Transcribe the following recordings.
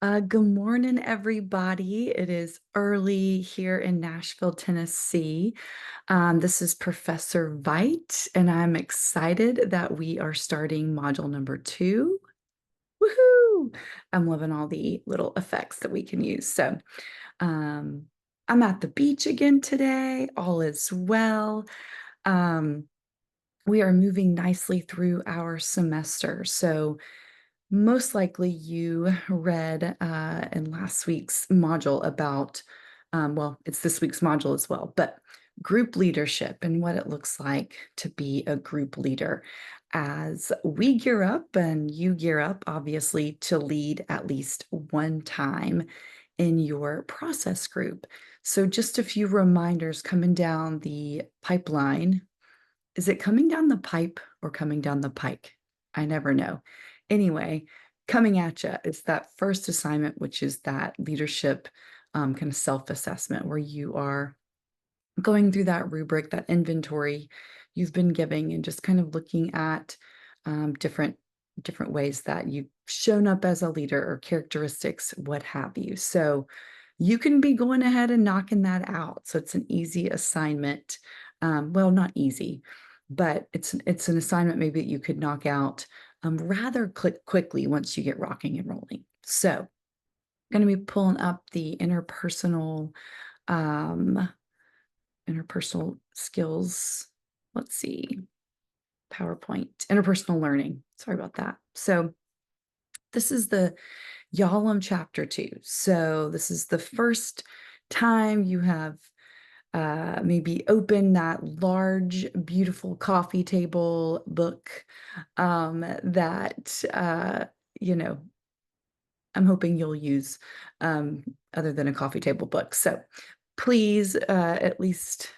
Good morning, everybody. It is early here in Nashville, Tennessee. This is Professor Veit, and I'm excited that we are starting module number 2. Woohoo! I'm loving all the little effects that we can use. Um, I'm at the beach again today. All is well. Um, we are moving nicely through our semester. So most likely you read in last week's module about, well, it's this week's module as well, but group leadership and what it looks like to be a group leader as we gear up and you gear up, obviously, to lead at least one time in your process group. So just a few reminders coming down the pipeline. Is it coming down the pipe or coming down the pike? I never know. Anyway, coming at you is that first assignment, which is that leadership kind of self-assessment where you are going through that rubric, that inventory you've been giving, and just kind of looking at different ways that you've shown up as a leader or characteristics, what have you. So you can be going ahead and knocking that out. So it's an easy assignment. Well, not easy, but it's an assignment maybe that you could knock out rather quickly once you get rocking and rolling. So I'm going to be pulling up the um, interpersonal skills. Let's see, PowerPoint, interpersonal learning. Sorry about that. So this is the Yalom Chapter 2. So this is the first time you have maybe open that large, beautiful coffee table book that, you know, I'm hoping you'll use other than a coffee table book. So please at least,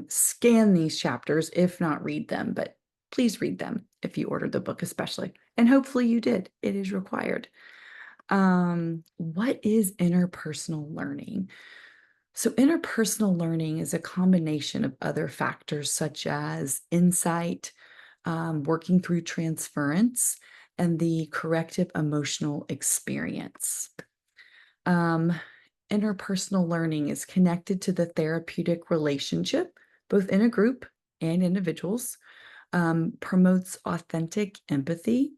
scan these chapters, if not read them, but please read them if you ordered the book, especially. And hopefully you did. It is required. What is interpersonal learning? So, interpersonal learning is a combination of other factors such as insight, working through transference, and the corrective emotional experience. Um, Interpersonal learning is connected to the therapeutic relationship, both in a group and individuals, promotes authentic empathy,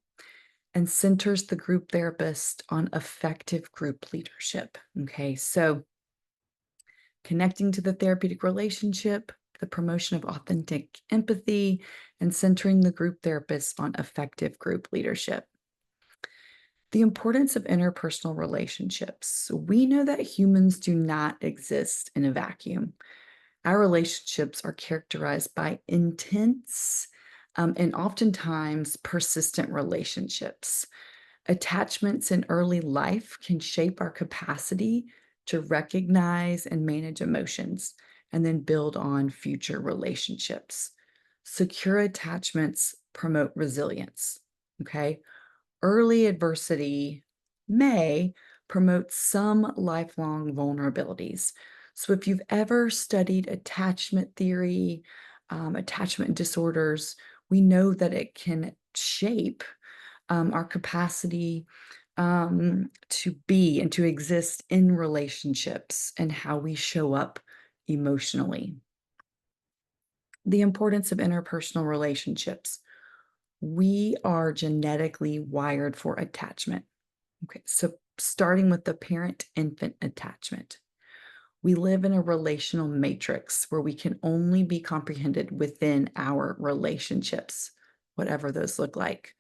and centers the group therapist on effective group leadership. Okay, so connecting to the therapeutic relationship, the promotion of authentic empathy, and centering the group therapist on effective group leadership. The importance of interpersonal relationships. We know that humans do not exist in a vacuum. Our relationships are characterized by intense and oftentimes persistent relationships. Attachments in early life can shape our capacity to recognize and manage emotions and then build on future relationships. Secure attachments promote resilience. Okay. Early adversity may promote some lifelong vulnerabilities. So, if you've ever studied attachment theory, attachment disorders, we know that it can shape our capacity to be and to exist in relationships and how we show up emotionally. The importance of interpersonal relationships. We are genetically wired for attachment. Okay, so starting with the parent infant attachment. We live in a relational matrix where we can only be comprehended within our relationships, whatever those look like.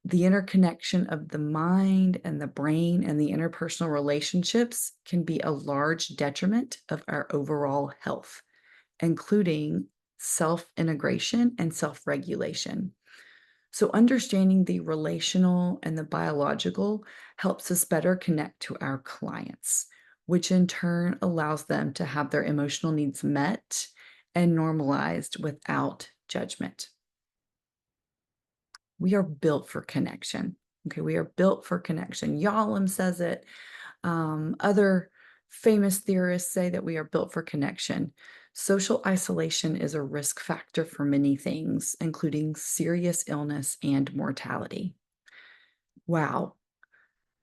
The interconnection of the mind and the brain and the interpersonal relationships can be a large detriment of our overall health, including self-integration and self-regulation. So, understanding the relational and the biological helps us better connect to our clients, which in turn allows them to have their emotional needs met and normalized without judgment. We are built for connection. Okay, we are built for connection. Yalom says it. Other famous theorists say that we are built for connection. Social isolation is a risk factor for many things, including serious illness and mortality. Wow.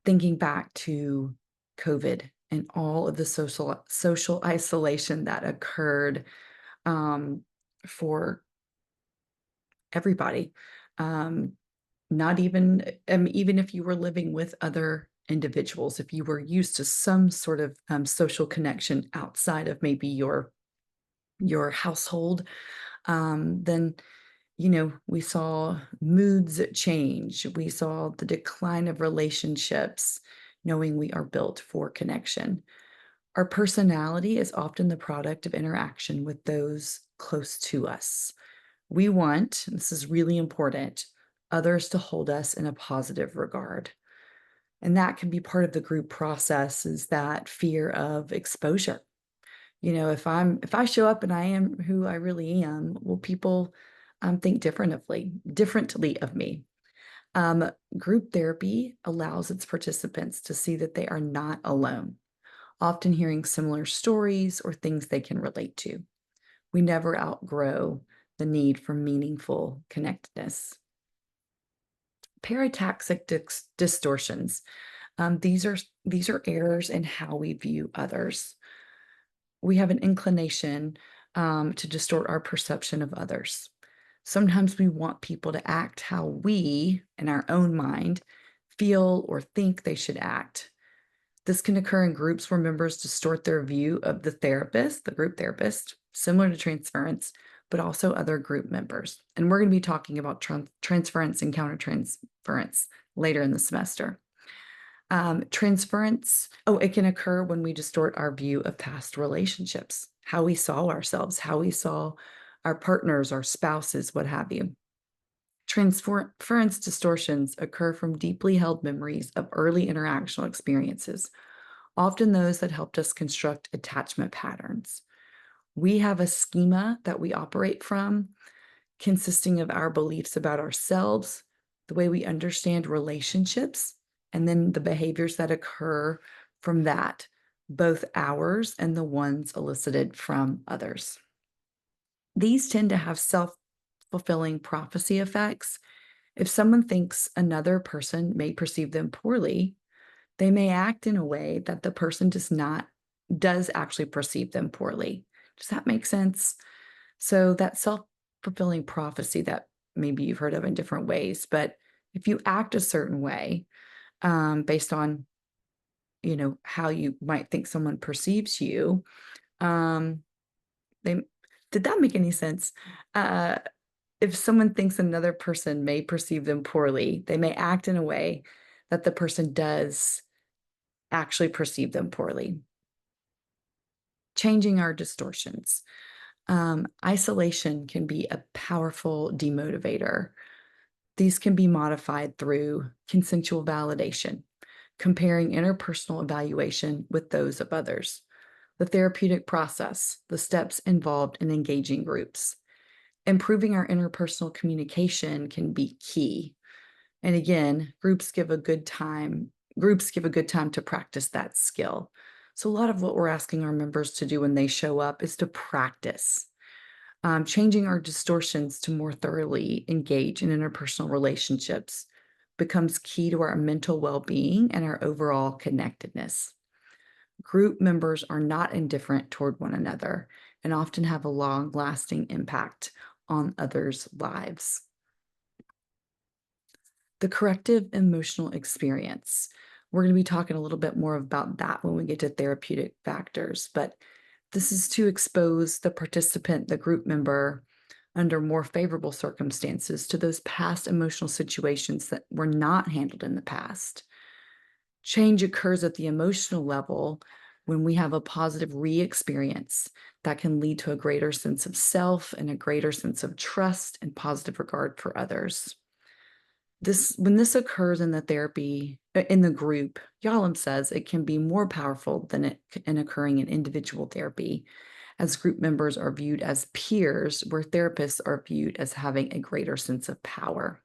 Thinking back to COVID and all of the social isolation that occurred um, for everybody. Um, not even even if you were living with other individuals, if you were used to some sort of social connection outside of maybe your household, then we saw moods change. We saw the decline of relationships, knowing we are built for connection. Our personality is often the product of interaction with those close to us. We want, this is really important, others to hold us in a positive regard. And that can be part of the group process, is that fear of exposure. If I show up and I am who I really am, will people think differently of me? Group therapy allows its participants to see that they are not alone, often hearing similar stories or things they can relate to. We never outgrow the need for meaningful connectedness. Parataxic distortions. These are errors in how we view others. We have an inclination to distort our perception of others. Sometimes we want people to act how we, in our own mind, feel or think they should act. This can occur in groups where members distort their view of the group therapist, similar to transference, but also other group members. And we're going to be talking about transference and countertransference later in the semester. Transference, it can occur when we distort our view of past relationships, how we saw ourselves, how we saw our partners, our spouses, what have you. Transference distortions occur from deeply held memories of early interactional experiences, often those that helped us construct attachment patterns. We have a schema that we operate from, consisting of our beliefs about ourselves, the way we understand relationships, and then the behaviors that occur from that, both ours and the ones elicited from others. These tend to have self-fulfilling prophecy effects. If someone thinks another person may perceive them poorly, they may act in a way that the person does actually perceive them poorly. Does that make sense? So that self-fulfilling prophecy that maybe you've heard of in different ways, but if you act a certain way, based on, how you might think someone perceives you, um, they did that make any sense? Uh, if someone thinks another person may perceive them poorly, they may act in a way that the person does actually perceive them poorly. Changing our distortions. Isolation can be a powerful demotivator. These can be modified through consensual validation, comparing interpersonal evaluation with those of others, the therapeutic process, the steps involved in engaging groups. Improving our interpersonal communication can be key. And again, groups give a good time to practice that skill. So a lot of what we're asking our members to do when they show up is to practice. Changing our distortions to more thoroughly engage in interpersonal relationships becomes key to our mental well-being and our overall connectedness. Group members are not indifferent toward one another and often have a long-lasting impact on others' lives. The corrective emotional experience. We're going to be talking a little bit more about that when we get to therapeutic factors, but this is to expose the participant, the group member, under more favorable circumstances to those past emotional situations that were not handled in the past. Change occurs at the emotional level when we have a positive re-experience that can lead to a greater sense of self and a greater sense of trust and positive regard for others. When this occurs in the group, Yalom says it can be more powerful than it in occurring in individual therapy, as group members are viewed as peers, where therapists are viewed as having a greater sense of power.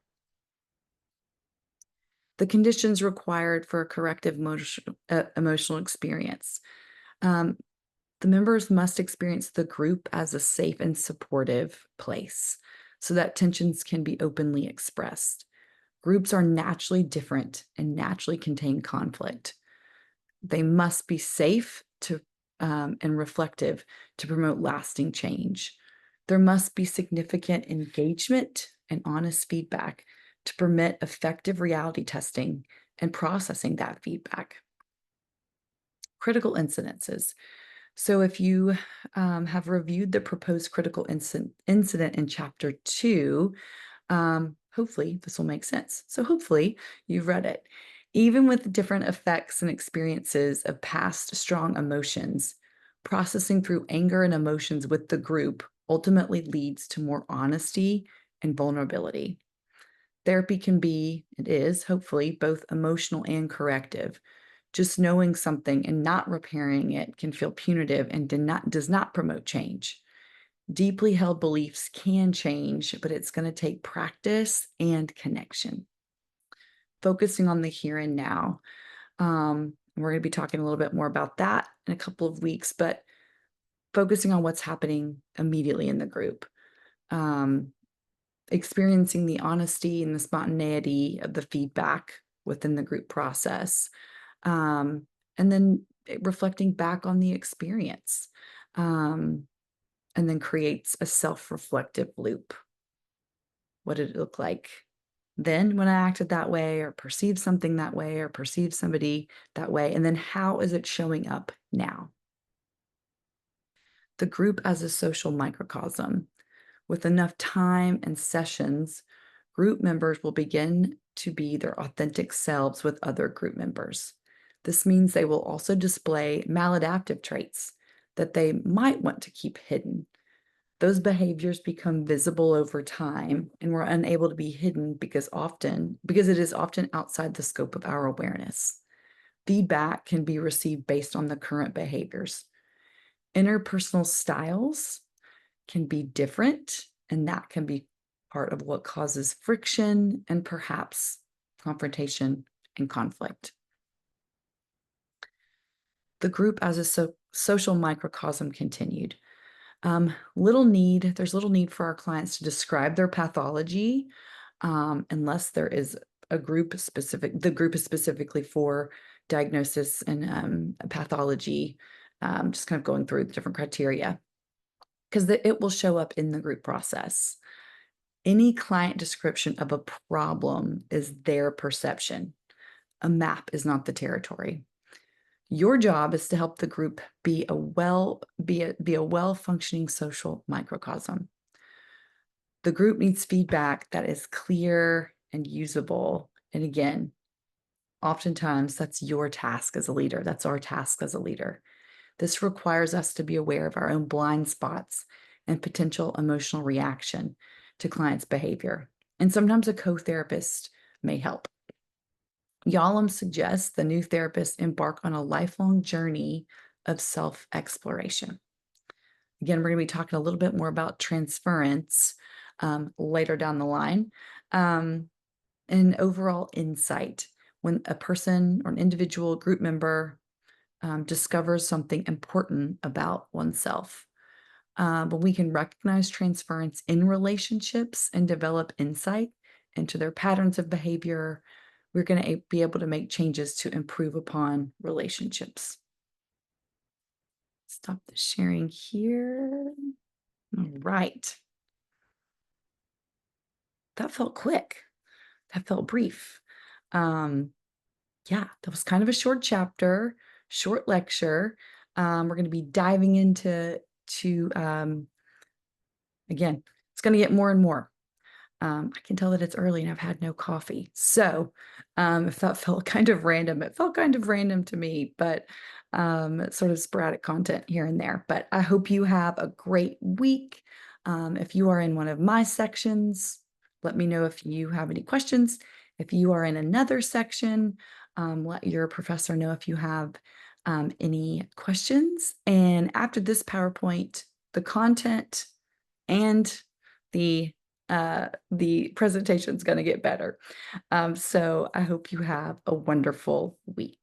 The conditions required for a corrective emotional experience. The members must experience the group as a safe and supportive place so that tensions can be openly expressed. Groups are naturally different and naturally contain conflict. They must be safe and reflective to promote lasting change. There must be significant engagement and honest feedback to permit effective reality testing and processing that feedback. Critical incidences. So if you have reviewed the proposed critical incident in Chapter 2, hopefully this will make sense. So hopefully you've read it. Even with the different effects and experiences of past strong emotions, processing through anger and emotions with the group ultimately leads to more honesty and vulnerability. Therapy can be, it is, hopefully, both emotional and corrective. Just knowing something and not repairing it can feel punitive and does not promote change. Deeply held beliefs can change, but it's going to take practice and connection. Focusing on the here and now. We're going to be talking a little bit more about that in a couple of weeks, but focusing on what's happening immediately in the group. Experiencing the honesty and the spontaneity of the feedback within the group process. And then reflecting back on the experience. And then creates a self-reflective loop. What did it look like then when I acted that way, or perceived something that way, or perceived somebody that way? And then how is it showing up now? The group as a social microcosm. With enough time and sessions, group members will begin to be their authentic selves with other group members. This means they will also display maladaptive traits that they might want to keep hidden. Those behaviors become visible over time and we're unable to be hidden because it is often outside the scope of our awareness. Feedback can be received based on the current behaviors. Interpersonal styles can be different, and that can be part of what causes friction and perhaps confrontation and conflict. The group as a social microcosm continued. There's little need for our clients to describe their pathology unless there is the group is specifically for diagnosis and pathology, just kind of going through the different criteria, because it will show up in the group process. Any client description of a problem is their perception. A map is not the territory. Your job is to help the group be a well-functioning social microcosm. The group needs feedback that is clear and usable. And again, oftentimes that's your task as a leader. That's our task as a leader. This requires us to be aware of our own blind spots and potential emotional reaction to clients' behavior. And sometimes a co-therapist may help. Yalom suggests the new therapists embark on a lifelong journey of self-exploration. Again, we're going to be talking a little bit more about transference later down the line. And overall insight. When a person or an individual group member discovers something important about oneself. But we can recognize transference in relationships and develop insight into their patterns of behavior. We're going to be able to make changes to improve upon relationships. Stop the sharing here. All right. That felt quick. That felt brief. Yeah, that was kind of a short chapter, short lecture. We're going to be diving into again, it's going to get more and more. I can tell that it's early and I've had no coffee. So if that felt kind of random, it felt kind of random to me, but sort of sporadic content here and there. But I hope you have a great week. If you are in one of my sections, let me know if you have any questions. If you are in another section, let your professor know if you have any questions. And after this PowerPoint, the content and the presentation is going to get better. So I hope you have a wonderful week.